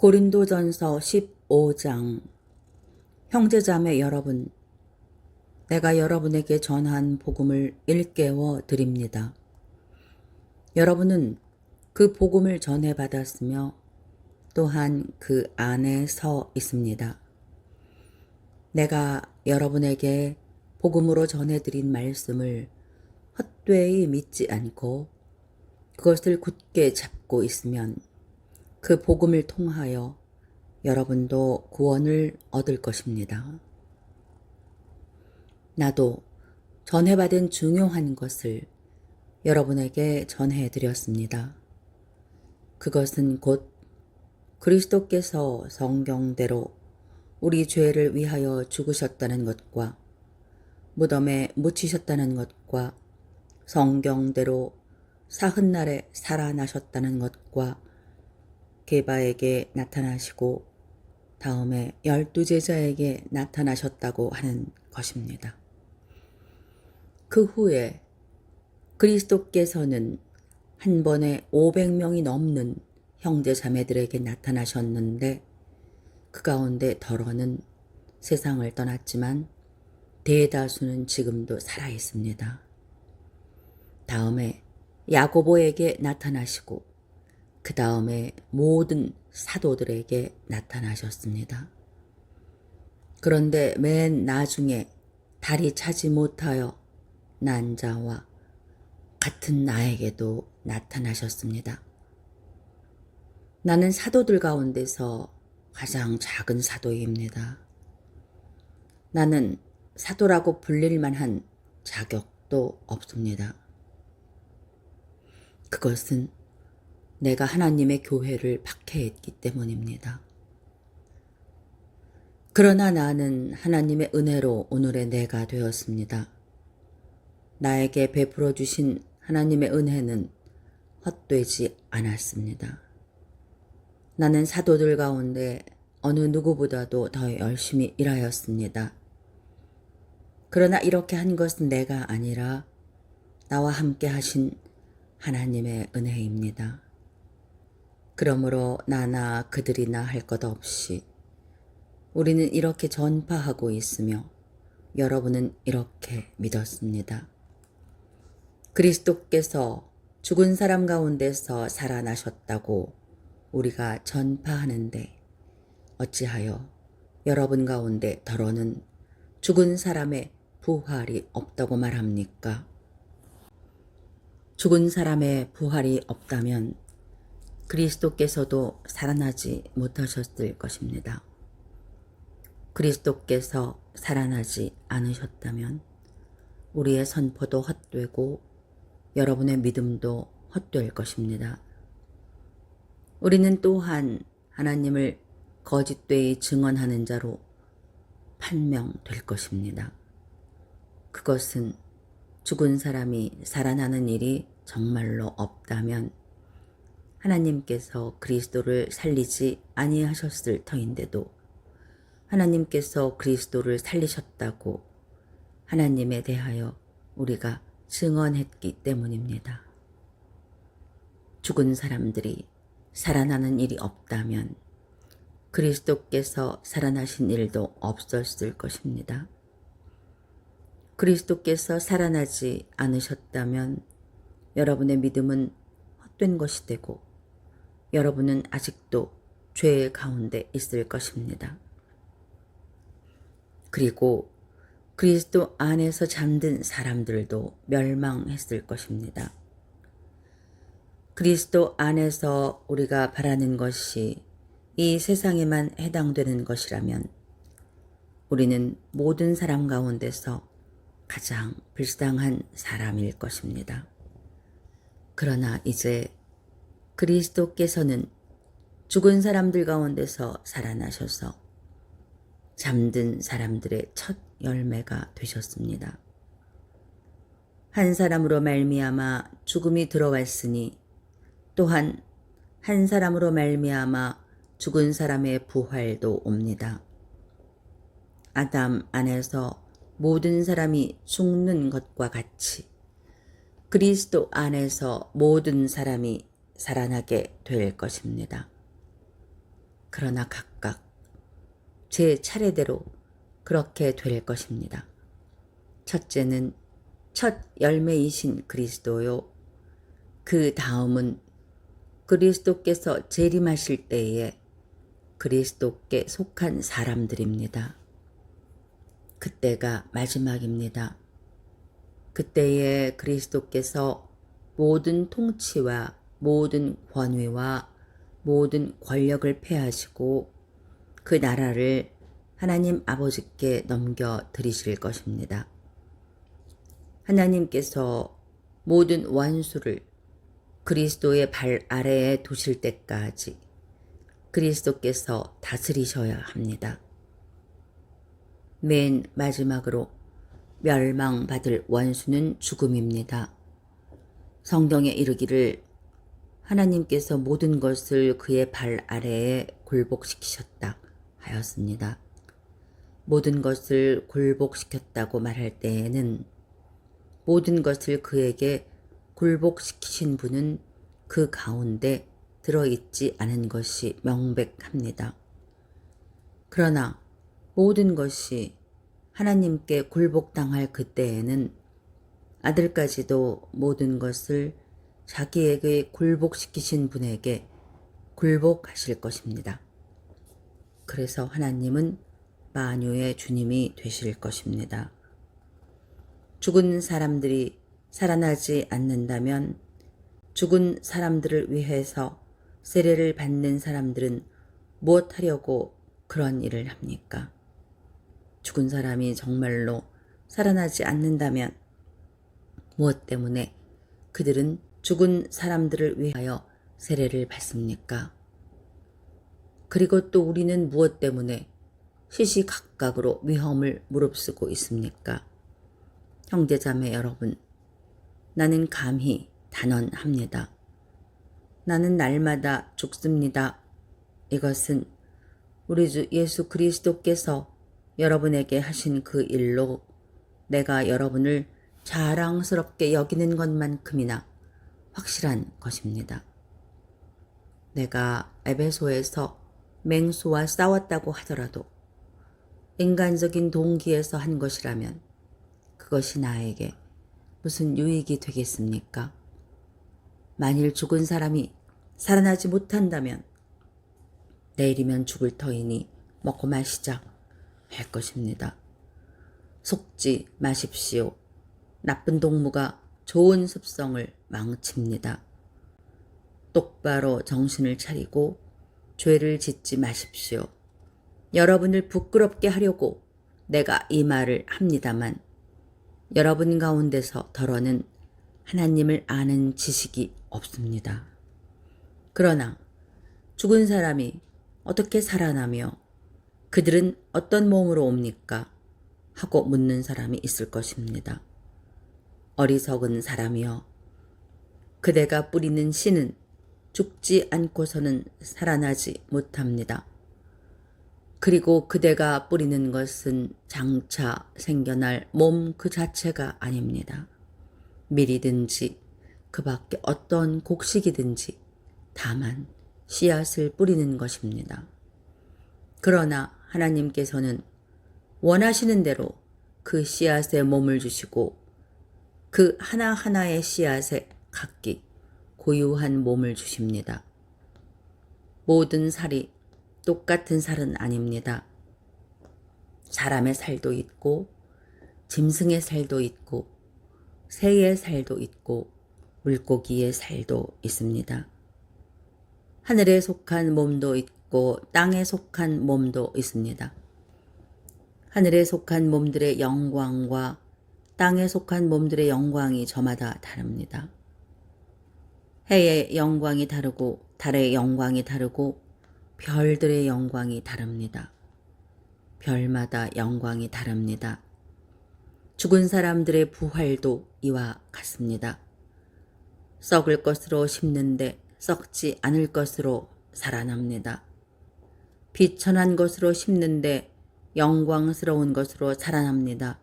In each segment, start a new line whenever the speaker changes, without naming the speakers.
고린도전서 15장. 형제자매 여러분, 내가 여러분에게 전한 복음을 일깨워 드립니다. 여러분은 그 복음을 전해받았으며 또한 그 안에 서 있습니다. 내가 여러분에게 복음으로 전해드린 말씀을 헛되이 믿지 않고 그것을 굳게 잡고 있으면 그 복음을 통하여 여러분도 구원을 얻을 것입니다. 나도 전해받은 중요한 것을 여러분에게 전해드렸습니다. 그것은 곧 그리스도께서 성경대로 우리 죄를 위하여 죽으셨다는 것과 무덤에 묻히셨다는 것과 성경대로 사흔날에 살아나셨다는 것과 게바에게 나타나시고 다음에 12제자에게 나타나셨다고 하는 것입니다. 그 후에 그리스도께서는 한 번에 500명이 넘는 형제 자매들에게 나타나셨는데 그 가운데 덜어는 세상을 떠났지만 대다수는 지금도 살아 있습니다. 다음에 야고보에게 나타나시고 그 다음에 모든 사도들에게 나타나셨습니다. 그런데 맨 나중에 다리 차지 못하여 난 자와 같은 나에게도 나타나셨습니다. 나는 사도들 가운데서 가장 작은 사도입니다. 나는 사도라고 불릴 만한 자격도 없습니다. 그것은 내가 하나님의 교회를 박해했기 때문입니다. 그러나 나는 하나님의 은혜로 오늘의 내가 되었습니다. 나에게 베풀어 주신 하나님의 은혜는 헛되지 않았습니다. 나는 사도들 가운데 어느 누구보다도 더 열심히 일하였습니다. 그러나 이렇게 한 것은 내가 아니라 나와 함께 하신 하나님의 은혜입니다. 그러므로 나나 그들이나 할 것 없이 우리는 이렇게 전파하고 있으며 여러분은 이렇게 믿었습니다. 그리스도께서 죽은 사람 가운데서 살아나셨다고 우리가 전파하는데 어찌하여 여러분 가운데 더러는 죽은 사람의 부활이 없다고 말합니까? 죽은 사람의 부활이 없다면 그리스도께서도 살아나지 못하셨을 것입니다. 그리스도께서 살아나지 않으셨다면 우리의 선포도 헛되고 여러분의 믿음도 헛될 것입니다. 우리는 또한 하나님을 거짓되이 증언하는 자로 판명될 것입니다. 그것은 죽은 사람이 살아나는 일이 정말로 없다면 하나님께서 그리스도를 살리지 아니하셨을 터인데도 하나님께서 그리스도를 살리셨다고 하나님에 대하여 우리가 증언했기 때문입니다. 죽은 사람들이 살아나는 일이 없다면 그리스도께서 살아나신 일도 없었을 것입니다. 그리스도께서 살아나지 않으셨다면 여러분의 믿음은 헛된 것이 되고 여러분은 아직도 죄 가운데 있을 것입니다. 그리고 그리스도 안에서 잠든 사람들도 멸망했을 것입니다. 그리스도 안에서 우리가 바라는 것이 이 세상에만 해당되는 것이라면 우리는 모든 사람 가운데서 가장 불쌍한 사람일 것입니다. 그러나 이제 그리스도께서는 죽은 사람들 가운데서 살아나셔서 잠든 사람들의 첫 열매가 되셨습니다. 한 사람으로 말미암아 죽음이 들어왔으니 또한 한 사람으로 말미암아 죽은 사람의 부활도 옵니다. 아담 안에서 모든 사람이 죽는 것과 같이 그리스도 안에서 모든 사람이 살아나게 될 것입니다. 그러나 각각 제 차례대로 그렇게 될 것입니다. 첫째는 첫 열매이신 그리스도요. 그 다음은 그리스도께서 재림하실 때에 그리스도께 속한 사람들입니다. 그때가 마지막입니다. 그때에 그리스도께서 모든 통치와 모든 권위와 모든 권력을 폐하시고 그 나라를 하나님 아버지께 넘겨드리실 것입니다. 하나님께서 모든 원수를 그리스도의 발 아래에 두실 때까지 그리스도께서 다스리셔야 합니다. 맨 마지막으로 멸망받을 원수는 죽음입니다. 성경에 이르기를 하나님께서 모든 것을 그의 발 아래에 굴복시키셨다 하였습니다. 모든 것을 굴복시켰다고 말할 때에는 모든 것을 그에게 굴복시키신 분은 그 가운데 들어있지 않은 것이 명백합니다. 그러나 모든 것이 하나님께 굴복당할 그때에는 아들까지도 모든 것을 자기에게 굴복시키신 분에게 굴복하실 것입니다. 그래서 하나님은 만유의 주님이 되실 것입니다. 죽은 사람들이 살아나지 않는다면 죽은 사람들을 위해서 세례를 받는 사람들은 무엇하려고 그런 일을 합니까? 죽은 사람이 정말로 살아나지 않는다면 무엇 때문에 그들은 죽은 사람들을 위하여 세례를 받습니까? 그리고 또 우리는 무엇 때문에 시시각각으로 위험을 무릅쓰고 있습니까? 형제자매 여러분, 나는 감히 단언합니다. 나는 날마다 죽습니다. 이것은 우리 주 예수 그리스도께서 여러분에게 하신 그 일로 내가 여러분을 자랑스럽게 여기는 것만큼이나 확실한 것입니다. 내가 에베소에서 맹수와 싸웠다고 하더라도 인간적인 동기에서 한 것이라면 그것이 나에게 무슨 유익이 되겠습니까? 만일 죽은 사람이 살아나지 못한다면 내일이면 죽을 터이니 먹고 마시자 할 것입니다. 속지 마십시오. 나쁜 동무가 좋은 습성을 망칩니다. 똑바로 정신을 차리고 죄를 짓지 마십시오. 여러분을 부끄럽게 하려고 내가 이 말을 합니다만 여러분 가운데서 더러는 하나님을 아는 지식이 없습니다. 그러나 죽은 사람이 어떻게 살아나며 그들은 어떤 몸으로 옵니까? 하고 묻는 사람이 있을 것입니다. 어리석은 사람이여, 그대가 뿌리는 씨는 죽지 않고서는 살아나지 못합니다. 그리고 그대가 뿌리는 것은 장차 생겨날 몸 그 자체가 아닙니다. 밀이든지 그 밖에 어떤 곡식이든지 다만 씨앗을 뿌리는 것입니다. 그러나 하나님께서는 원하시는 대로 그 씨앗에 몸을 주시고 그 하나하나의 씨앗에 각기 고유한 몸을 주십니다. 모든 살이 똑같은 살은 아닙니다. 사람의 살도 있고 짐승의 살도 있고 새의 살도 있고 물고기의 살도 있습니다. 하늘에 속한 몸도 있고 땅에 속한 몸도 있습니다. 하늘에 속한 몸들의 영광과 땅에 속한 몸들의 영광이 저마다 다릅니다. 해의 영광이 다르고 달의 영광이 다르고 별들의 영광이 다릅니다. 별마다 영광이 다릅니다. 죽은 사람들의 부활도 이와 같습니다. 썩을 것으로 심는데 썩지 않을 것으로 살아납니다. 비천한 것으로 심는데 영광스러운 것으로 살아납니다.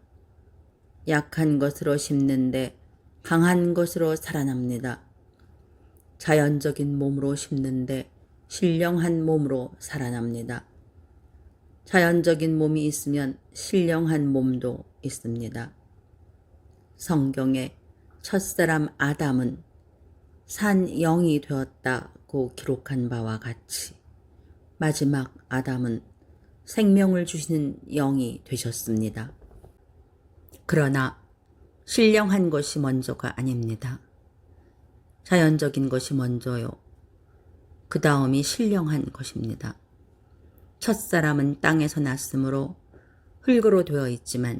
약한 것으로 심는데 강한 것으로 살아납니다. 자연적인 몸으로 심는데 신령한 몸으로 살아납니다. 자연적인 몸이 있으면 신령한 몸도 있습니다. 성경에 첫사람 아담은 산 영이 되었다고 기록한 바와 같이 마지막 아담은 생명을 주시는 영이 되셨습니다. 그러나 신령한 것이 먼저가 아닙니다. 자연적인 것이 먼저요. 그 다음이 신령한 것입니다. 첫사람은 땅에서 났으므로 흙으로 되어 있지만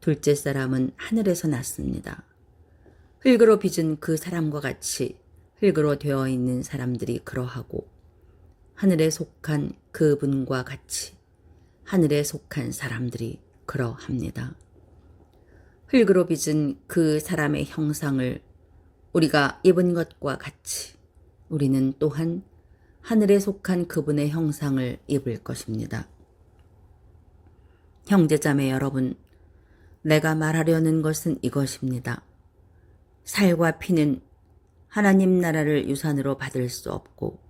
둘째 사람은 하늘에서 났습니다. 흙으로 빚은 그 사람과 같이 흙으로 되어 있는 사람들이 그러하고 하늘에 속한 그분과 같이 하늘에 속한 사람들이 그러합니다. 흙으로 빚은 그 사람의 형상을 우리가 입은 것과 같이 우리는 또한 하늘에 속한 그분의 형상을 입을 것입니다. 형제자매 여러분, 내가 말하려는 것은 이것입니다. 살과 피는 하나님 나라를 유산으로 받을 수 없고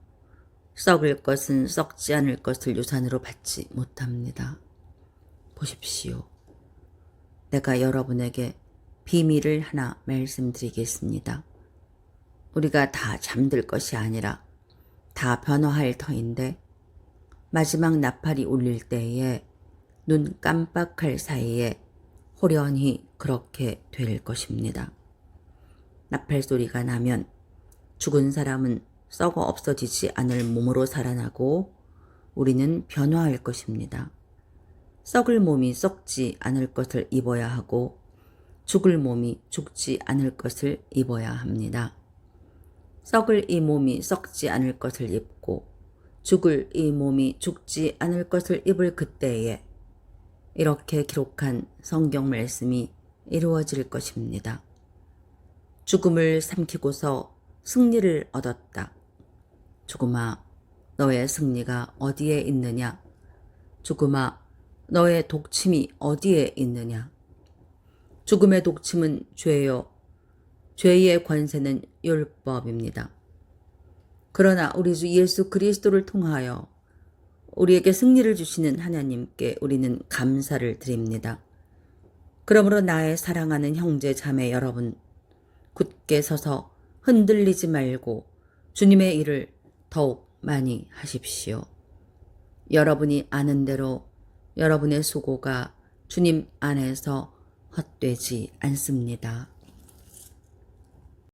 썩을 것은 썩지 않을 것을 유산으로 받지 못합니다. 보십시오. 내가 여러분에게 비밀을 하나 말씀드리겠습니다. 우리가 다 잠들 것이 아니라 다 변화할 터인데 마지막 나팔이 울릴 때에 눈 깜빡할 사이에 호련히 그렇게 될 것입니다. 나팔 소리가 나면 죽은 사람은 썩어 없어지지 않을 몸으로 살아나고 우리는 변화할 것입니다. 썩을 몸이 썩지 않을 것을 입어야 하고 죽을 몸이 죽지 않을 것을 입어야 합니다. 썩을 이 몸이 썩지 않을 것을 입고 죽을 이 몸이 죽지 않을 것을 입을 그때에 이렇게 기록한 성경 말씀이 이루어질 것입니다. 죽음을 삼키고서 승리를 얻었다. 죽음아, 너의 승리가 어디에 있느냐? 죽음아, 너의 독침이 어디에 있느냐? 죽음의 독침은 죄요. 죄의 권세는 율법입니다. 그러나 우리 주 예수 그리스도를 통하여 우리에게 승리를 주시는 하나님께 우리는 감사를 드립니다. 그러므로 나의 사랑하는 형제 자매 여러분, 굳게 서서 흔들리지 말고 주님의 일을 더욱 많이 하십시오. 여러분이 아는 대로 여러분의 수고가 주님 안에서 헛되지 않습니다.